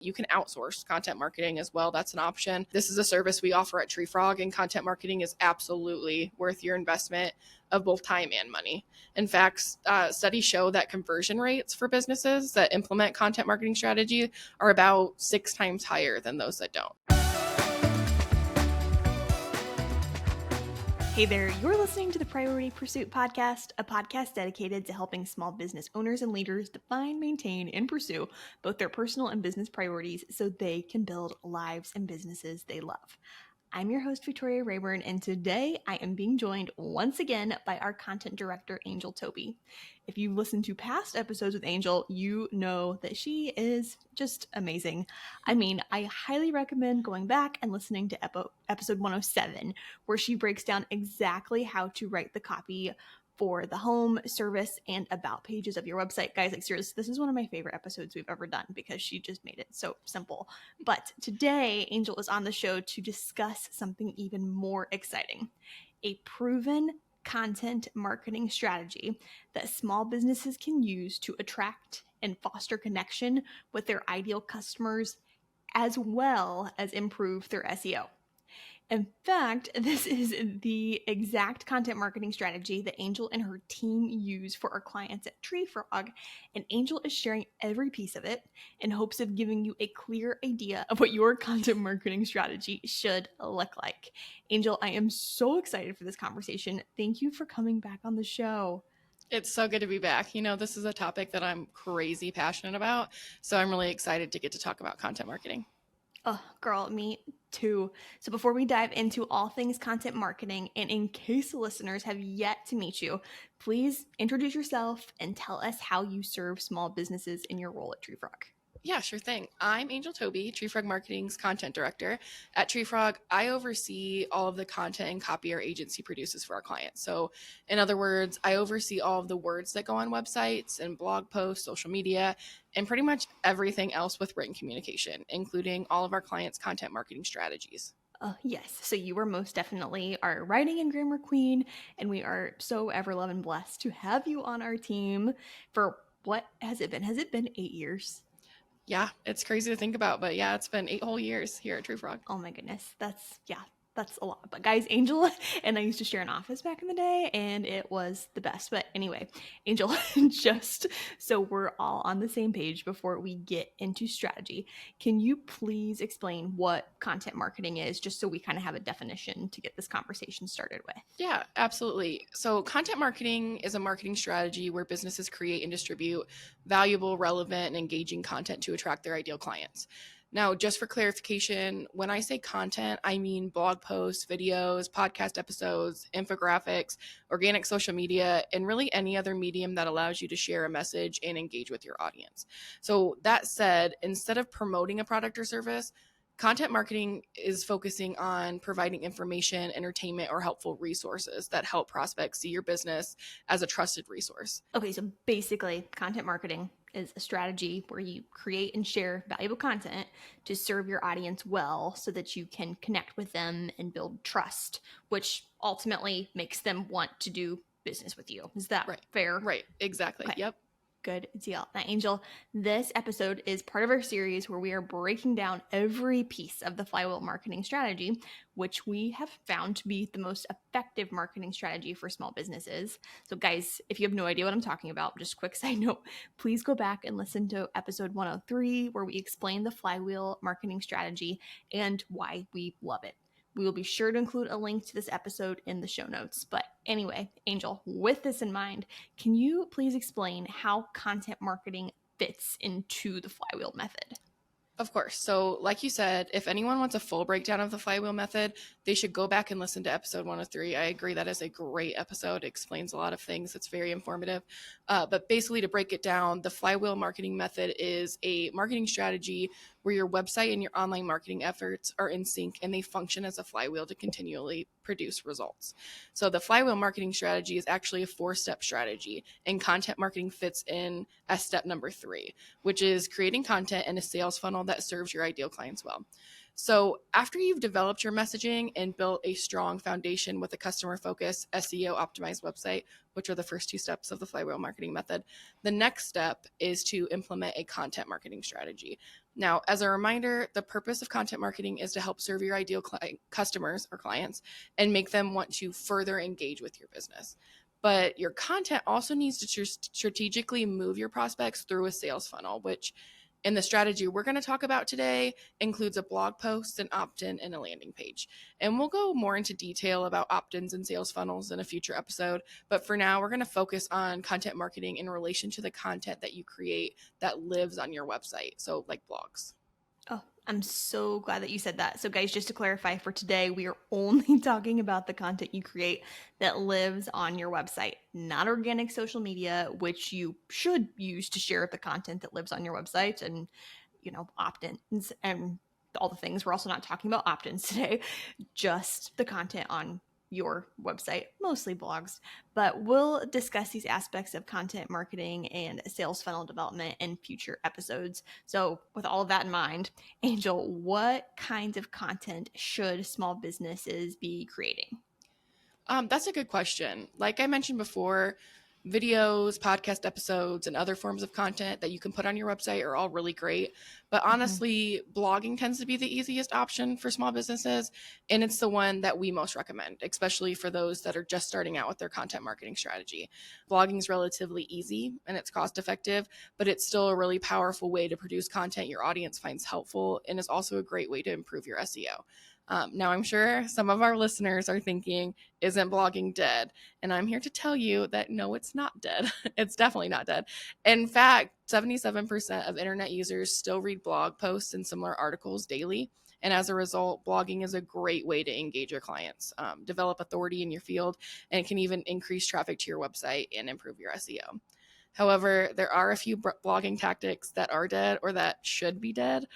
You can outsource content marketing as well. That's an option. This is a service we offer at Treefrog, and content marketing is absolutely worth your investment of both time and money. In fact, studies show that conversion rates for businesses that implement content marketing strategy are about 6 times higher than those that don't. Hey there, you're listening to the Priority Pursuit Podcast, a podcast dedicated to helping small business owners and leaders define, maintain, and pursue both their personal and business priorities so they can build lives and businesses they love. I'm your host, Victoria Rayburn, and today I am being joined once again by our content director, Angel Tobey. If you've listened to past episodes with Angel, you know that she is just amazing. I mean, I highly recommend going back and listening to episode 107, where she breaks down exactly how to write the copy for the home, service, and about pages of your website. Guys, like seriously, this is one of my favorite episodes we've ever done because she just made it so simple. But today, Angel is on the show to discuss something even more exciting, a proven content marketing strategy that small businesses can use to attract and foster connection with their ideal customers, as well as improve their SEO. In fact, this is the exact content marketing strategy that Angel and her team use for our clients at Treefrog, and Angel is sharing every piece of it in hopes of giving you a clear idea of what your content marketing strategy should look like. Angel, I am so excited for this conversation. Thank you for coming back on the show. It's so good to be back. You know, this is a topic that I'm crazy passionate about, so I'm really excited to get to talk about content marketing. Oh, girl, me too. So before we dive into all things content marketing, and in case listeners have yet to meet you, please introduce yourself and tell us how you serve small businesses in your role at Treefrog. Yeah, sure thing. I'm Angel Tobey, Treefrog Marketing's content director. At Treefrog, I oversee all of the content and copy our agency produces for our clients. So in other words, I oversee all of the words that go on websites and blog posts, social media, and pretty much everything else with written communication, including all of our clients' content marketing strategies. Yes, so you are most definitely our writing and grammar queen, and we are so ever loved and blessed to have you on our team for what has it been? Has it been 8 years? Yeah, it's crazy to think about, but yeah, it's been 8 whole years here at Treefrog. Oh my goodness, that's a lot. But guys, Angel and I used to share an office back in the day, and it was the best. But anyway, Angel, just so we're all on the same page before we get into strategy, can you please explain what content marketing is, just so we kind of have a definition to get this conversation started with? Yeah, absolutely. So content marketing is a marketing strategy where businesses create and distribute valuable, relevant, and engaging content to attract their ideal clients. Now, just for clarification, when I say content, I mean blog posts, videos, podcast episodes, infographics, organic social media, and really any other medium that allows you to share a message and engage with your audience. So that said, instead of promoting a product or service, content marketing is focusing on providing information, entertainment, or helpful resources that help prospects see your business as a trusted resource. Okay, so basically, content marketing is a strategy where you create and share valuable content to serve your audience well so that you can connect with them and build trust, which ultimately makes them want to do business with you. Is that fair? Right, exactly. Okay. Yep. Good deal. Now, Angel, this episode is part of our series where we are breaking down every piece of the flywheel marketing strategy, which we have found to be the most effective marketing strategy for small businesses. So guys, if you have no idea what I'm talking about, just quick side note, please go back and listen to episode 103, where we explain the flywheel marketing strategy and why we love it. We will be sure to include a link to this episode in the show notes. But anyway, Angel, with this in mind, can you please explain how content marketing fits into the flywheel method? Of course. So like you said, if anyone wants a full breakdown of the flywheel method, they should go back and listen to episode 103. I agree, that is a great episode. It explains a lot of things. It's very informative. But basically, to break it down, the flywheel marketing method is a marketing strategy where your website and your online marketing efforts are in sync and they function as a flywheel to continually produce results. So the flywheel marketing strategy is actually a 4-step strategy, and content marketing fits in as step number 3, which is creating content and a sales funnel that serves your ideal clients well. So after you've developed your messaging and built a strong foundation with a customer focused SEO optimized website, which are the first two steps of the flywheel marketing method, the next step is to implement a content marketing strategy. Now, as a reminder, the purpose of content marketing is to help serve your ideal customers or clients and make them want to further engage with your business. But your content also needs to strategically move your prospects through a sales funnel, which in the strategy we're going to talk about today includes a blog post, an opt-in, and a landing page. And we'll go more into detail about opt-ins and sales funnels in a future episode. But for now, we're going to focus on content marketing in relation to the content that you create that lives on your website. So like blogs. Oh, I'm so glad that you said that. So guys, just to clarify, for today, we are only talking about the content you create that lives on your website, not organic social media, which you should use to share the content that lives on your website and, opt-ins and all the things. We're also not talking about opt-ins today, just the content on your website, mostly blogs. But we'll discuss these aspects of content marketing and sales funnel development in future episodes. So with all of that in mind, Angel, what kinds of content should small businesses be creating? That's a good question. Like I mentioned before, videos, podcast episodes, and other forms of content that you can put on your website are all really great. But honestly, blogging tends to be the easiest option for small businesses. And it's the one that we most recommend, especially for those that are just starting out with their content marketing strategy. Blogging is relatively easy and it's cost effective, but it's still a really powerful way to produce content your audience finds helpful and is also a great way to improve your SEO. Now, I'm sure some of our listeners are thinking, isn't blogging dead? And I'm here to tell you that no, it's not dead. It's definitely not dead. In fact, 77% of internet users still read blog posts and similar articles daily. And as a result, blogging is a great way to engage your clients, develop authority in your field, and it can even increase traffic to your website and improve your SEO. However, there are a few blogging tactics that are dead or that should be dead.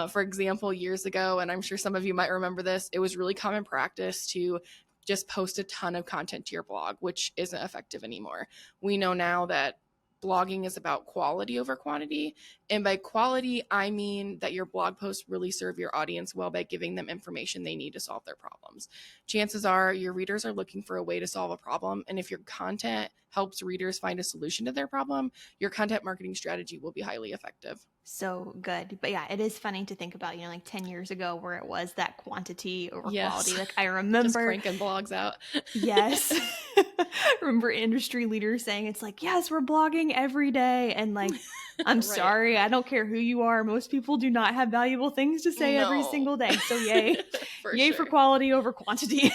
For example, years ago, and I'm sure some of you might remember this, it was really common practice to just post a ton of content to your blog, which isn't effective anymore. We know now that blogging is about quality over quantity. And by quality, I mean that your blog posts really serve your audience well by giving them information they need to solve their problems. Chances are your readers are looking for a way to solve a problem. And if your content helps readers find a solution to their problem, your content marketing strategy will be highly effective. So good. But yeah, it is funny to think about, like 10 years ago where it was that quantity over quality. Yes. Like I Just remember, cranking blogs out. yes. Remember industry leaders saying it's like, yes, we're blogging every day. And like, I'm Right. sorry, I don't care who you are. Most people do not have valuable things to say every No. single day. So yay. For Yay sure. for quality over quantity.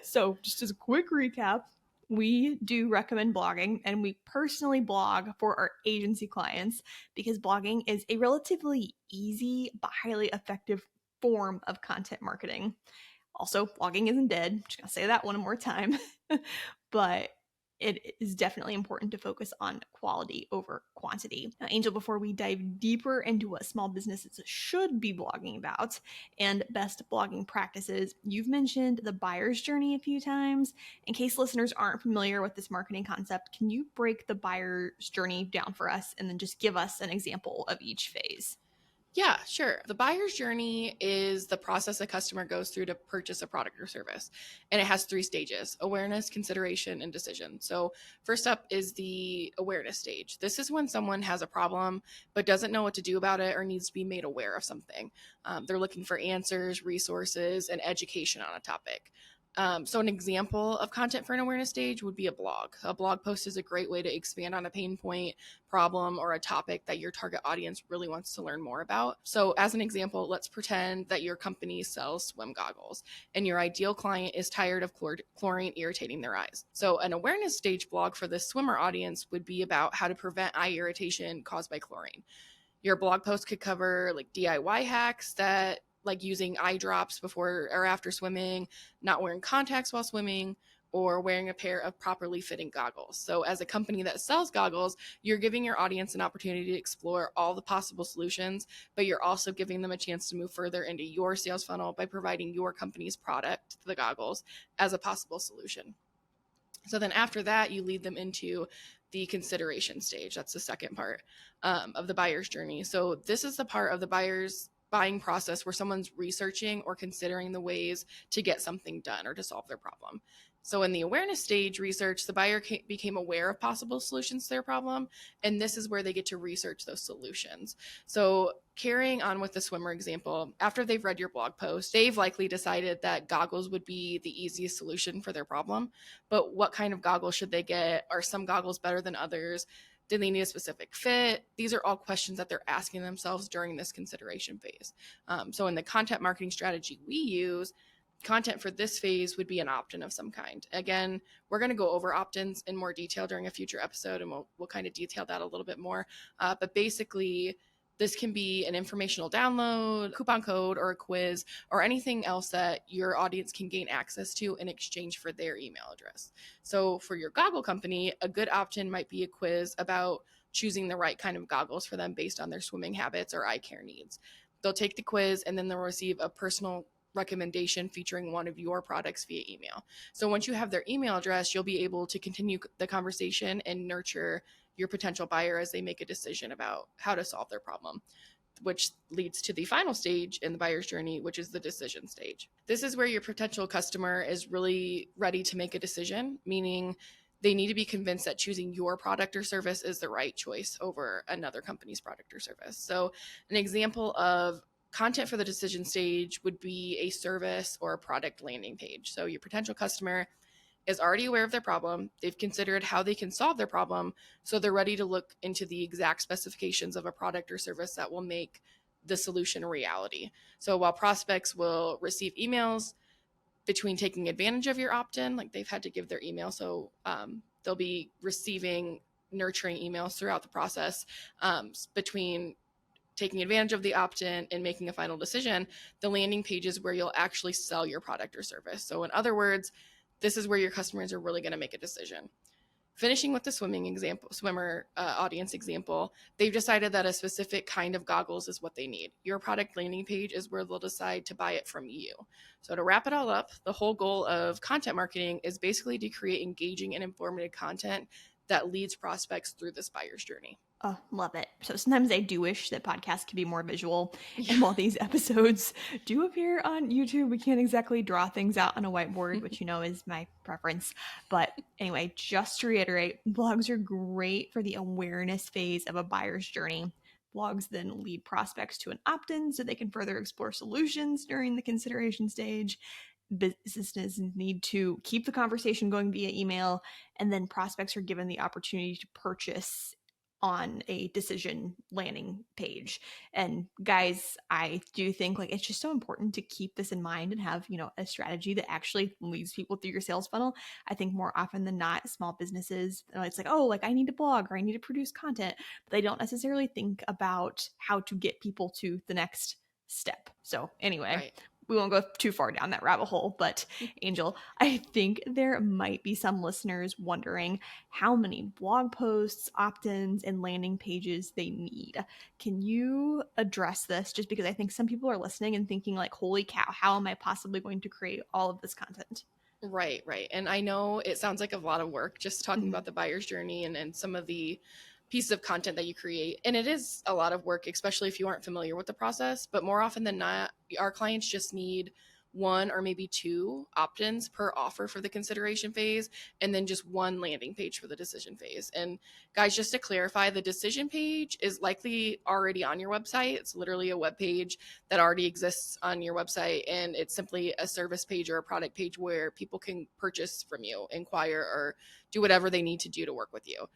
So just as a quick recap, we do recommend blogging, and we personally blog for our agency clients because blogging is a relatively easy but highly effective form of content marketing. Also, blogging isn't dead. I'm just going to say that one more time. But it is definitely important to focus on quality over quantity. Now, Angel, before we dive deeper into what small businesses should be blogging about and best blogging practices, you've mentioned the buyer's journey a few times. In case listeners aren't familiar with this marketing concept, can you break the buyer's journey down for us and then just give us an example of each phase? Yeah, sure. The buyer's journey is the process a customer goes through to purchase a product or service. And it has three stages: awareness, consideration, and decision. So, first up is the awareness stage. This is when someone has a problem but doesn't know what to do about it or needs to be made aware of something. They're looking for answers, resources, and education on a topic. So an example of content for an awareness stage would be a blog. A blog post is a great way to expand on a pain point, problem, or a topic that your target audience really wants to learn more about. So as an example, let's pretend that your company sells swim goggles and your ideal client is tired of chlorine irritating their eyes. So an awareness stage blog for the swimmer audience would be about how to prevent eye irritation caused by chlorine. Your blog post could cover like DIY hacks that like using eye drops before or after swimming, not wearing contacts while swimming, or wearing a pair of properly fitting goggles. So as a company that sells goggles, you're giving your audience an opportunity to explore all the possible solutions, but you're also giving them a chance to move further into your sales funnel by providing your company's product, the goggles, as a possible solution. So then after that, you lead them into the consideration stage. That's the second part of the buyer's journey. So this is the part of the buyer's buying process where someone's researching or considering the ways to get something done or to solve their problem. So in the awareness stage research, the buyer became aware of possible solutions to their problem, and this is where they get to research those solutions. So carrying on with the swimmer example, after they've read your blog post, they've likely decided that goggles would be the easiest solution for their problem. But what kind of goggles should they get? Are some goggles better than others? Do they need a specific fit? These are all questions that they're asking themselves during this consideration phase. So in the content marketing strategy we use, content for this phase would be an opt-in of some kind. Again, we're going to go over opt-ins in more detail during a future episode, and we'll kind of detail that a little bit more. But basically, this can be an informational download, coupon code, or a quiz, or anything else that your audience can gain access to in exchange for their email address. So for your goggle company, a good opt-in might be a quiz about choosing the right kind of goggles for them based on their swimming habits or eye care needs. They'll take the quiz and then they'll receive a personal recommendation featuring one of your products via email. So once you have their email address, you'll be able to continue the conversation and nurture your potential buyer as they make a decision about how to solve their problem, which leads to the final stage in the buyer's journey, which is the decision stage. This is where your potential customer is really ready to make a decision, meaning they need to be convinced that choosing your product or service is the right choice over another company's product or service. So an example of content for the decision stage would be a service or a product landing page. So your potential customer is already aware of their problem. They've considered how they can solve their problem. So they're ready to look into the exact specifications of a product or service that will make the solution a reality. So while prospects will receive emails between taking advantage of your opt-in, like they've had to give their email. So they'll be receiving nurturing emails throughout the process between taking advantage of the opt-in and making a final decision. The landing page is where you'll actually sell your product or service. So in other words, this is where your customers are really going to make a decision. Finishing with the swimmer audience example, they've decided that a specific kind of goggles is what they need. Your product landing page is where they'll decide to buy it from you. So to wrap it all up, the whole goal of content marketing is basically to create engaging and informative content that leads prospects through this buyer's journey. Oh, love it. So sometimes I do wish that podcasts could be more visual. Yeah. And while these episodes do appear on YouTube, we can't exactly draw things out on a whiteboard, which is my preference. But anyway, just to reiterate, blogs are great for the awareness phase of a buyer's journey. Blogs then lead prospects to an opt-in so they can further explore solutions during the consideration stage. Businesses need to keep the conversation going via email, and then prospects are given the opportunity to purchase on a decision landing page. And guys, I do think it's just so important to keep this in mind and have, a strategy that actually leads people through your sales funnel. I think more often than not, small businesses, it's like, oh, I need to blog or I need to produce content, but they don't necessarily think about how to get people to the next step. So anyway, right. We won't go too far down that rabbit hole, but Angel, I think there might be some listeners wondering how many blog posts, opt-ins, and landing pages they need. Can you address this? Just because I think some people are listening and thinking holy cow, how am I possibly going to create all of this content? Right. And I know it sounds like a lot of work just talking about the buyer's journey and some of the pieces of content that you create. And it is a lot of work, especially if you aren't familiar with the process. But more often than not, our clients just need one or maybe two opt-ins per offer for the consideration phase, and then just one landing page for the decision phase. And guys, just to clarify, the decision page is likely already on your website. It's literally a web page that already exists on your website, and it's simply a service page or a product page where people can purchase from you, inquire, or do whatever they need to do to work with you.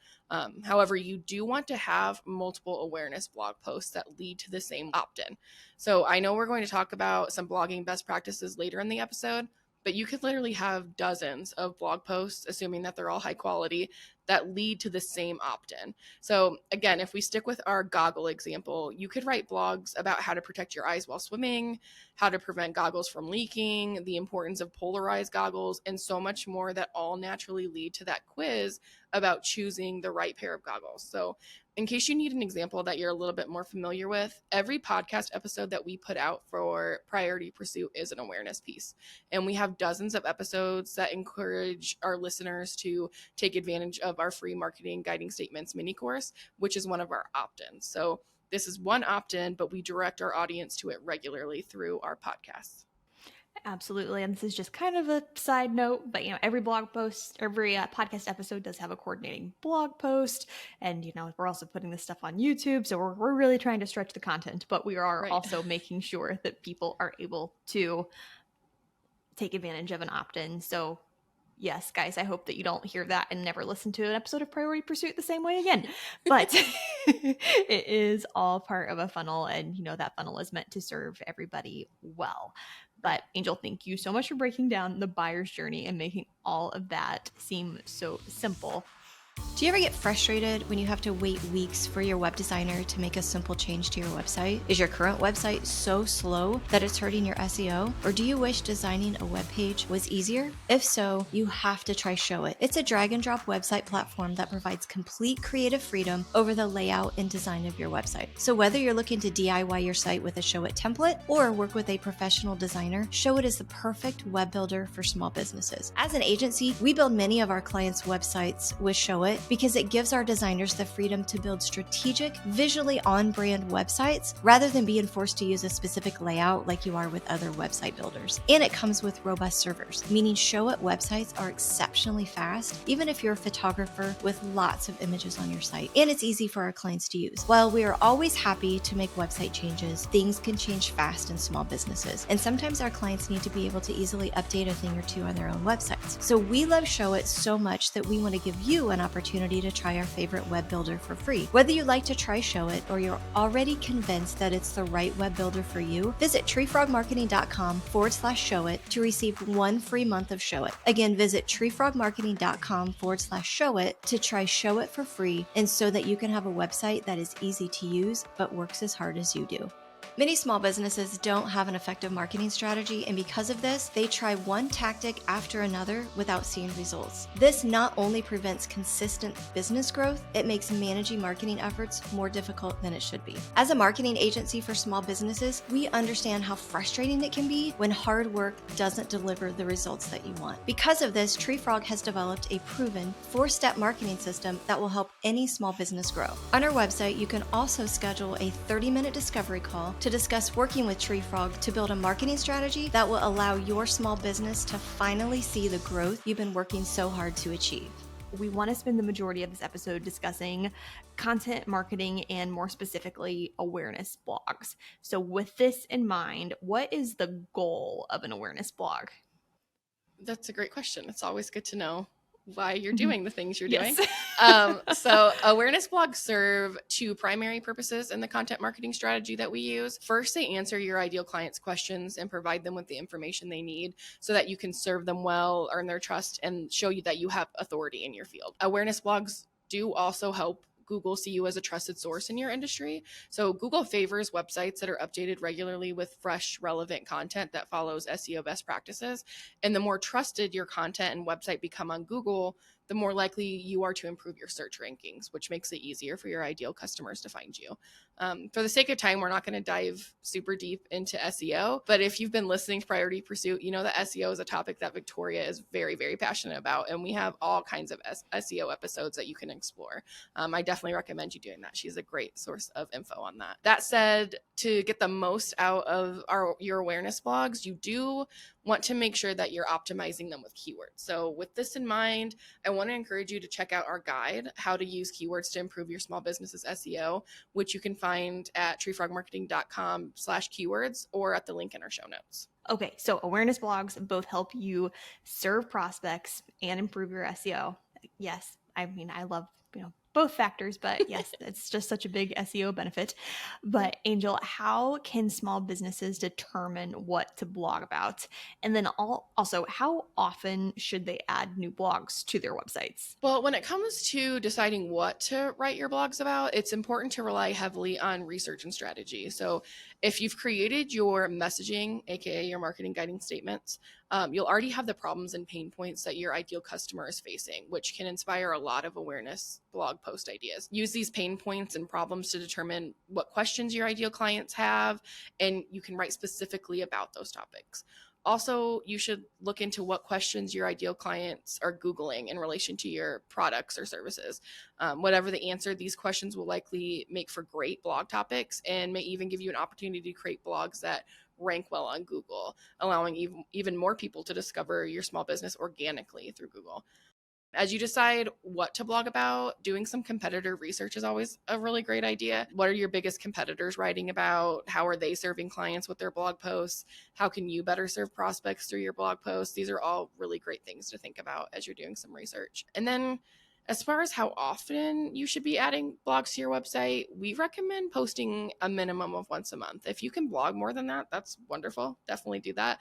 However, you do want to have multiple awareness blog posts that lead to the same opt-in. So I know we're going to talk about some blogging best practices later in the episode, but you could literally have dozens of blog posts, assuming that they're all high quality, that lead to the same opt-in. So again, if we stick with our goggle example, you could write blogs about how to protect your eyes while swimming, how to prevent goggles from leaking, the importance of polarized goggles, and so much more that all naturally lead to that quiz about choosing the right pair of goggles. So in case you need an example that you're a little bit more familiar with, every podcast episode that we put out for Priority Pursuit is an awareness piece. And we have dozens of episodes that encourage our listeners to take advantage of our free marketing guiding statements mini course, which is one of our opt-ins. So this is one opt-in, but we direct our audience to it regularly through our podcasts. Absolutely. And this is just kind of a side note, but every blog post, every podcast episode does have a coordinating blog post. And, we're also putting this stuff on YouTube. So we're really trying to stretch the content, but we are also making sure that people are able to take advantage of an opt-in. So yes, guys, I hope that you don't hear that and never listen to an episode of Priority Pursuit the same way again. But it is all part of a funnel, and that funnel is meant to serve everybody well. But Angel, thank you so much for breaking down the buyer's journey and making all of that seem so simple. Do you ever get frustrated when you have to wait weeks for your web designer to make a simple change to your website? Is your current website so slow that it's hurting your SEO? Or do you wish designing a web page was easier? If so, you have to try Showit. It's a drag and drop website platform that provides complete creative freedom over the layout and design of your website. So whether you're looking to DIY your site with a Showit template or work with a professional designer, Showit is the perfect web builder for small businesses. As an agency, we build many of our clients' websites with Showit because it gives our designers the freedom to build strategic, visually on-brand websites rather than being forced to use a specific layout like you are with other website builders. And it comes with robust servers, meaning Showit websites are exceptionally fast, even if you're a photographer with lots of images on your site. And it's easy for our clients to use. While we are always happy to make website changes, things can change fast in small businesses. And sometimes our clients need to be able to easily update a thing or two on their own websites. So we love Showit so much that we want to give you an opportunity to try our favorite web builder for free. Whether you like to try Showit or you're already convinced that it's the right web builder for you, visit treefrogmarketing.com/Showit to receive 1 free month of Showit. Again, visit treefrogmarketing.com/Showit to try Showit for free, and so that you can have a website that is easy to use but works as hard as you do. Many small businesses don't have an effective marketing strategy, and because of this, they try one tactic after another without seeing results. This not only prevents consistent business growth, it makes managing marketing efforts more difficult than it should be. As a marketing agency for small businesses, we understand how frustrating it can be when hard work doesn't deliver the results that you want. Because of this, Treefrog has developed a proven 4-step marketing system that will help any small business grow. On our website, you can also schedule a 30-minute discovery call to discuss working with Treefrog to build a marketing strategy that will allow your small business to finally see the growth you've been working so hard to achieve. We want to spend the majority of this episode discussing content marketing and more specifically awareness blogs. So with this in mind, what is the goal of an awareness blog? That's a great question. It's always good to know why you're doing the things you're doing. So awareness blogs serve 2 primary purposes in the content marketing strategy that we use. First, they answer your ideal clients' questions and provide them with the information they need so that you can serve them well, earn their trust, and show you that you have authority in your field. Awareness blogs do also help Google see you as a trusted source in your industry. So Google favors websites that are updated regularly with fresh, relevant content that follows SEO best practices. And the more trusted your content and website become on Google, the more likely you are to improve your search rankings, which makes it easier for your ideal customers to find you. For the sake of time, we're not going to dive super deep into SEO, but if you've been listening to Priority Pursuit, you know that SEO is a topic that Victoria is very, very passionate about, and we have all kinds of SEO episodes that you can explore. I definitely recommend you doing that. She's a great source of info on that. That said, to get the most out of your awareness blogs, you do want to make sure that you're optimizing them with keywords. So with this in mind, I want to encourage you to check out our guide, How to Use Keywords to Improve Your Small Business's SEO, which you can find at treefrogmarketing.com/keywords or at the link in our show notes. Okay, so awareness blogs both help you serve prospects and improve your SEO. Yes, I mean, I love, both factors, but yes, it's just such a big SEO benefit. But Angel, how can small businesses determine what to blog about? And then also, how often should they add new blogs to their websites? Well, when it comes to deciding what to write your blogs about, it's important to rely heavily on research and strategy. So if you've created your messaging, aka your marketing guiding statements, you'll already have the problems and pain points that your ideal customer is facing, which can inspire a lot of awareness blog post ideas. Use these pain points and problems to determine what questions your ideal clients have, and you can write specifically about those topics. Also, you should look into what questions your ideal clients are Googling in relation to your products or services. Whatever the answer, these questions will likely make for great blog topics and may even give you an opportunity to create blogs that rank well on Google, allowing even more people to discover your small business organically through Google. As you decide what to blog about, doing some competitor research is always a really great idea. What are your biggest competitors writing about? How are they serving clients with their blog posts? How can you better serve prospects through your blog posts? These are all really great things to think about as you're doing some research. And then as far as how often you should be adding blogs to your website, we recommend posting a minimum of once a month. If you can blog more than that, that's wonderful. Definitely do that.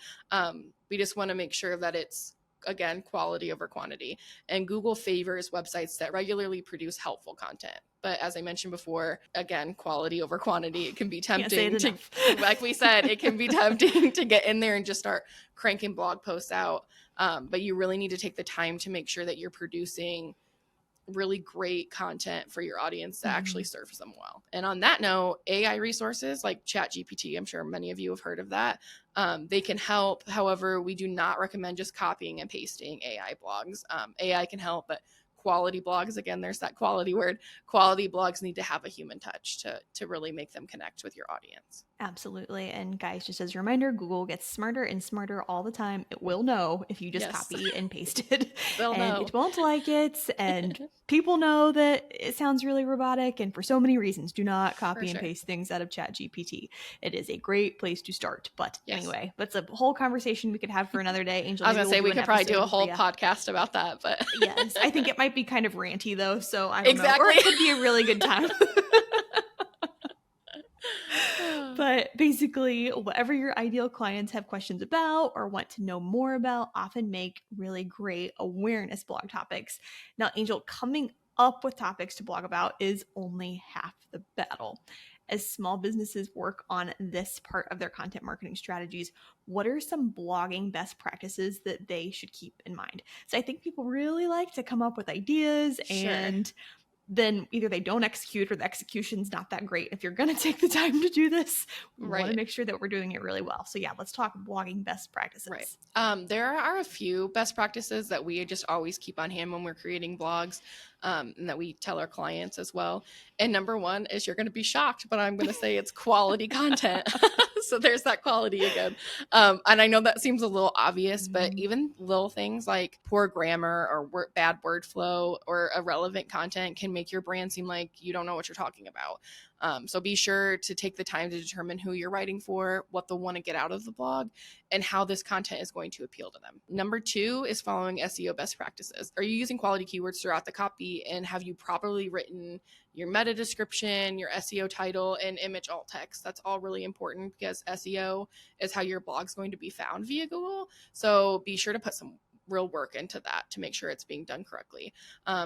We just want to make sure that it's, again, quality over quantity. And Google favors websites that regularly produce helpful content. But as I mentioned before, again, quality over quantity. It can be tempting to, like we said, it can be tempting to get in there and just start cranking blog posts out. But you really need to take the time to make sure that you're producing really great content for your audience that actually serves them well. And on that note, AI resources like ChatGPT, I'm sure many of you have heard of that. They can help. However, we do not recommend just copying and pasting AI blogs. AI can help, but quality blogs, again, there's that quality word. Quality blogs need to have a human touch to really make them connect with your audience. Absolutely. And guys, just as a reminder, Google gets smarter and smarter all the time. It will know if you just copy and paste it. They'll and know. It won't like it. And people know that it sounds really robotic. And for so many reasons, do not copy and paste things out of ChatGPT. It is a great place to start. But anyway, that's a whole conversation we could have for another day. Angel, I was going to say we could probably do a whole podcast about that. But yes, I think it might be kind of ranty though. So I don't know. Or Exactly. it could be a really good time. But basically, whatever your ideal clients have questions about or want to know more about often make really great awareness blog topics. Now, Angel, coming up with topics to blog about is only half the battle. As small businesses work on this part of their content marketing strategies, what are some blogging best practices that they should keep in mind? So I think people really like to come up with ideas and then either they don't execute or the execution's not that great. If you're going to take the time to do this, we want to make sure that we're doing it really well. So yeah, let's talk blogging best practices. Right. There are a few best practices that we just always keep on hand when we're creating blogs, and that we tell our clients as well. And number one is, you're going to be shocked, but I'm going to say it's quality content. So there's that quality again. And I know that seems a little obvious, but even little things like poor grammar or bad word flow or irrelevant content can make your brand seem like you don't know what you're talking about. So be sure to take the time to determine who you're writing for, what they'll want to get out of the blog, and how this content is going to appeal to them. Number two is following SEO best practices. Are you using quality keywords throughout the copy, and have you properly written your meta description, your SEO title, and image alt text? That's all really important because SEO is how your blog's going to be found via Google. So be sure to put some real work into that to make sure it's being done correctly.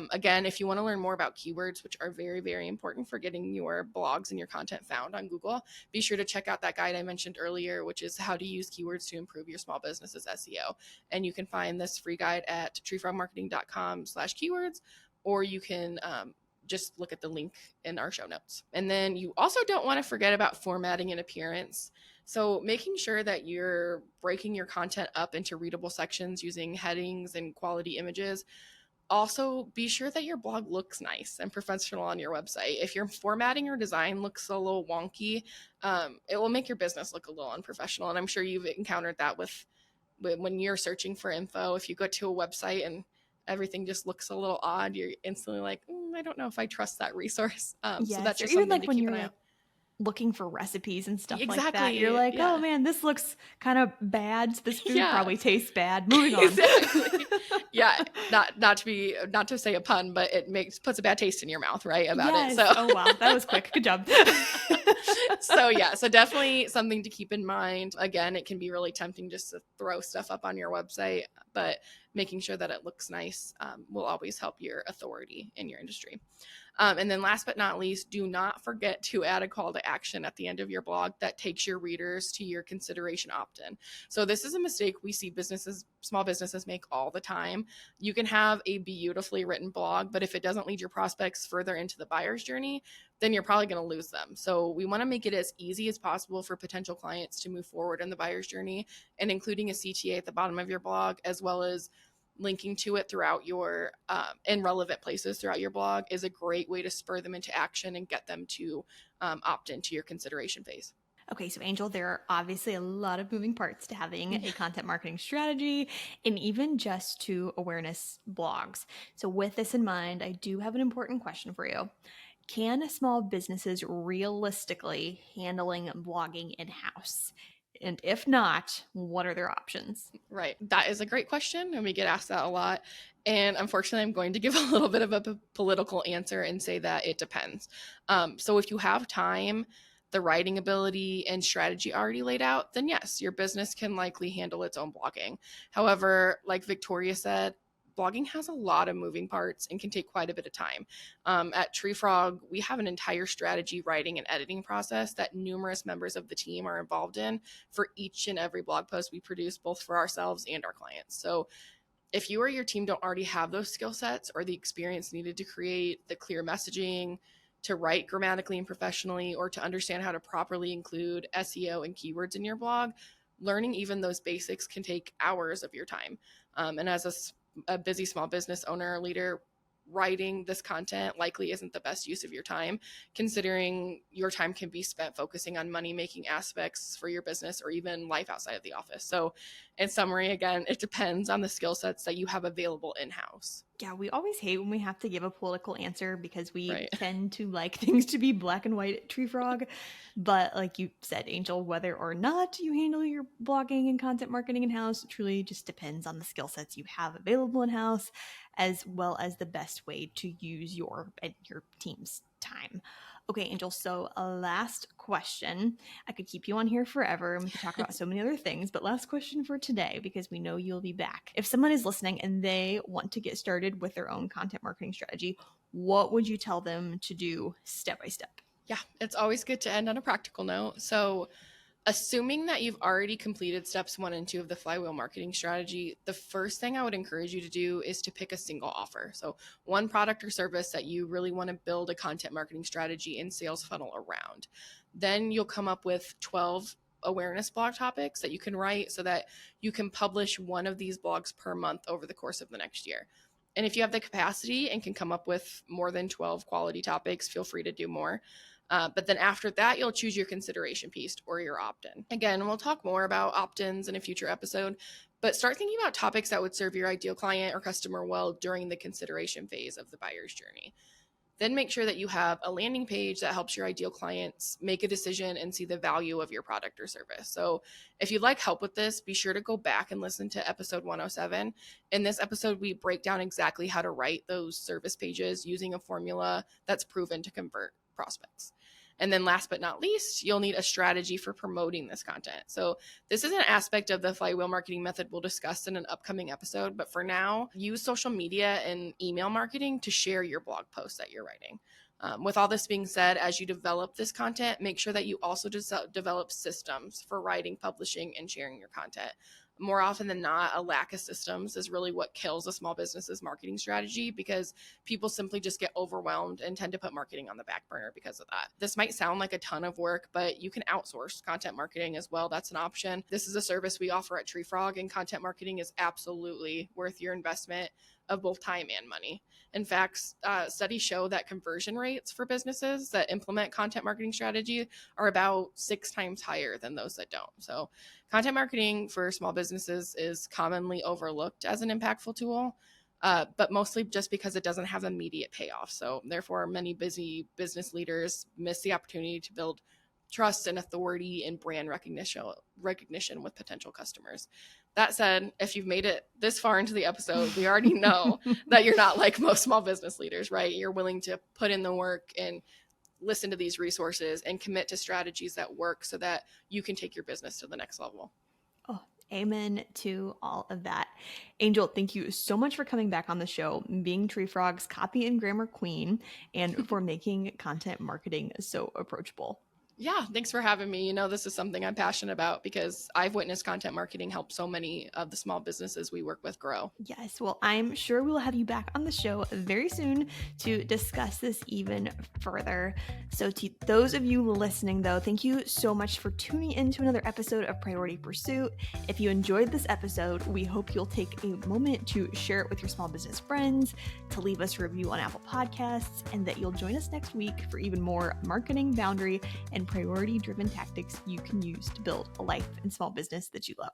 Again, if you want to learn more about keywords, which are very, very important for getting your blogs and your content found on Google, be sure to check out that guide I mentioned earlier, which is how to use keywords to improve your small business's SEO. And you can find this free guide at treefrogmarketing.com/keywords, or you can just look at the link in our show notes. And then you also don't want to forget about formatting and appearance. So making sure that you're breaking your content up into readable sections using headings and quality images. Also, be sure that your blog looks nice and professional on your website. If your formatting or design looks a little wonky, it will make your business look a little unprofessional. And I'm sure you've encountered that with when you're searching for info. If you go to a website and everything just looks a little odd, you're instantly like, I don't know if I trust that resource. So that's just something to keep an eye on. Looking for recipes and stuff like that. You're like, oh man, this looks kind of bad. So this food probably tastes bad. Moving on. Exactly. Not to say a pun, but it puts a bad taste in your mouth, right? About it. So oh wow, that was quick. Good job. So definitely something to keep in mind. Again, it can be really tempting just to throw stuff up on your website, but making sure that it looks nice will always help your authority in your industry. And then last but not least, do not forget to add a call to action at the end of your blog that takes your readers to your consideration opt-in. So this is a mistake we see small businesses make all the time. You can have a beautifully written blog, but if it doesn't lead your prospects further into the buyer's journey, then you're probably going to lose them. So we want to make it as easy as possible for potential clients to move forward in the buyer's journey, and including a CTA at the bottom of your blog, as well as linking to it throughout your in relevant places throughout your blog, is a great way to spur them into action and get them to opt into your consideration phase. Okay, so Angel, there are obviously a lot of moving parts to having a content marketing strategy and even just to awareness blogs. So with this in mind, I do have an important question for you. Can small businesses realistically handling blogging in-house? And if not, what are their options? Right. That is a great question, and we get asked that a lot. And unfortunately, I'm going to give a little bit of a political answer and say that it depends. So if you have time, the writing ability, and strategy already laid out, then yes, your business can likely handle its own blogging. However, like Victoria said, blogging has a lot of moving parts and can take quite a bit of time. At Treefrog, we have an entire strategy writing and editing process that numerous members of the team are involved in for each and every blog post we produce, both for ourselves and our clients. So if you or your team don't already have those skill sets or the experience needed to create the clear messaging, to write grammatically and professionally, or to understand how to properly include SEO and keywords in your blog, learning even those basics can take hours of your time. And as a busy small business owner or leader, writing this content likely isn't the best use of your time, considering your time can be spent focusing on money making aspects for your business or even life outside of the office. So in summary, again, it depends on the skill sets that you have available in-house. Yeah, we always hate when we have to give a political answer because we Right. tend to like things to be black and white at Treefrog. But like you said, Angel, whether or not you handle your blogging and content marketing in-house truly just depends on the skill sets you have available in-house, as well as the best way to use your and your team's time. Okay, Angel, so a last question. I could keep you on here forever and we could talk about so many other things, but last question for today, because we know you'll be back. If someone is listening and they want to get started with their own content marketing strategy, what would you tell them to do step by step? Yeah, it's always good to end on a practical note. So assuming that you've already completed steps 1 and 2 of the flywheel marketing strategy, the first thing I would encourage you to do is to pick a single offer. So one product or service that you really want to build a content marketing strategy and sales funnel around. Then you'll come up with 12 awareness blog topics that you can write so that you can publish one of these blogs per month over the course of the next year. And if you have the capacity and can come up with more than 12 quality topics, feel free to do more. But then after that, you'll choose your consideration piece or your opt-in. Again, we'll talk more about opt-ins in a future episode, but start thinking about topics that would serve your ideal client or customer well during the consideration phase of the buyer's journey. Then make sure that you have a landing page that helps your ideal clients make a decision and see the value of your product or service. So if you'd like help with this, be sure to go back and listen to episode 107. In this episode, we break down exactly how to write those service pages using a formula that's proven to convert prospects. And then last but not least, you'll need a strategy for promoting this content. So this is an aspect of the flywheel marketing method we'll discuss in an upcoming episode. But for now, use social media and email marketing to share your blog posts that you're writing. With all this being said, as you develop this content, make sure that you also develop systems for writing, publishing, and sharing your content. More often than not, a lack of systems is really what kills a small business's marketing strategy, because people simply just get overwhelmed and tend to put marketing on the back burner because of that. This might sound like a ton of work, but you can outsource content marketing as well. That's an option. This is a service we offer at Treefrog, and content marketing is absolutely worth your investment of both time and money. In fact, studies show that conversion rates for businesses that implement content marketing strategy are about 6 times higher than those that don't. So content marketing for small businesses is commonly overlooked as an impactful tool, but mostly just because it doesn't have immediate payoff. So therefore, many busy business leaders miss the opportunity to build trust and authority and brand recognition with potential customers. That said, if you've made it this far into the episode, we already know that you're not like most small business leaders, right? You're willing to put in the work and listen to these resources and commit to strategies that work so that you can take your business to the next level. Oh, amen to all of that. Angel, thank you so much for coming back on the show, being Treefrog's copy and grammar queen, and for making content marketing so approachable. Yeah, thanks for having me. This is something I'm passionate about because I've witnessed content marketing help so many of the small businesses we work with grow. Yes, well, I'm sure we'll have you back on the show very soon to discuss this even further. So, to those of you listening, though, thank you so much for tuning in to another episode of Priority Pursuit. If you enjoyed this episode, we hope you'll take a moment to share it with your small business friends, to leave us a review on Apple Podcasts, and that you'll join us next week for even more marketing, boundary, and priority-driven tactics you can use to build a life and small business that you love.